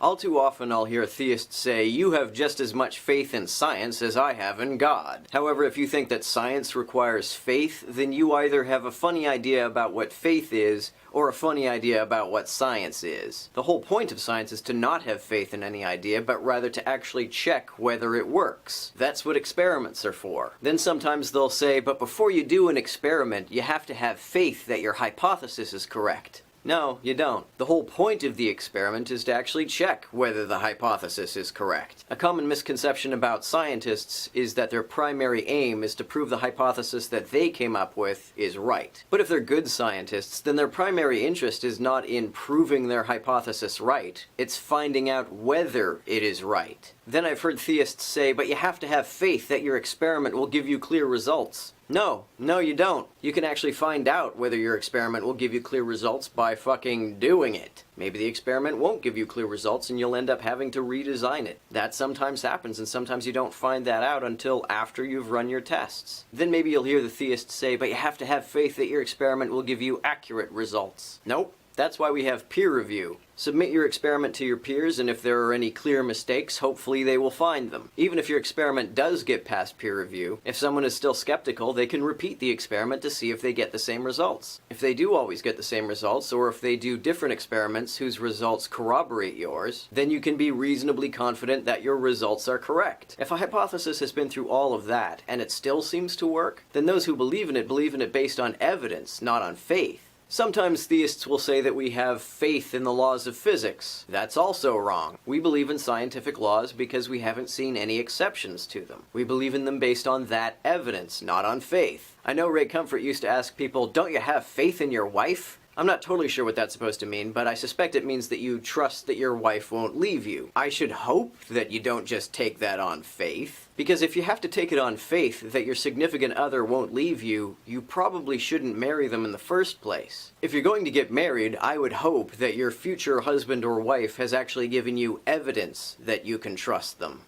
All too often I'll hear theists say, "You have just as much faith in science as I have in God." However, if you think that science requires faith, then you either have a funny idea about what faith is, or a funny idea about what science is. The whole point of science is to not have faith in any idea, but rather to actually check whether it works. That's what experiments are for. Then sometimes they'll say, "But before you do an experiment, you have to have faith that your hypothesis is correct." No, you don't. The whole point of the experiment is to actually check whether the hypothesis is correct. A common misconception about scientists is that their primary aim is to prove the hypothesis that they came up with is right. But if they're good scientists, then their primary interest is not in proving their hypothesis right, it's finding out whether it is right. Then I've heard theists say, "But you have to have faith that your experiment will give you clear results." No, you don't. You can actually find out whether your experiment will give you clear results by fucking doing it. Maybe the experiment won't give you clear results and you'll end up having to redesign it. That sometimes happens, and sometimes you don't find that out until after you've run your tests. Then maybe you'll hear the theists say, "But you have to have faith that your experiment will give you accurate results." Nope. That's why we have peer review. Submit your experiment to your peers, and if there are any clear mistakes, hopefully they will find them. Even if your experiment does get past peer review, if someone is still skeptical, they can repeat the experiment to see if they get the same results. If they do always get the same results, or if they do different experiments whose results corroborate yours, then you can be reasonably confident that your results are correct. If a hypothesis has been through all of that, and it still seems to work, then those who believe in it based on evidence, not on faith. Sometimes theists will say that we have faith in the laws of physics. That's also wrong. We believe in scientific laws because we haven't seen any exceptions to them. We believe in them based on that evidence, not on faith. I know Ray Comfort used to ask people, "Don't you have faith in your wife?" I'm not totally sure what that's supposed to mean, but I suspect it means that you trust that your wife won't leave you. I should hope that you don't just take that on faith. Because if you have to take it on faith that your significant other won't leave you, you probably shouldn't marry them in the first place. If you're going to get married, I would hope that your future husband or wife has actually given you evidence that you can trust them.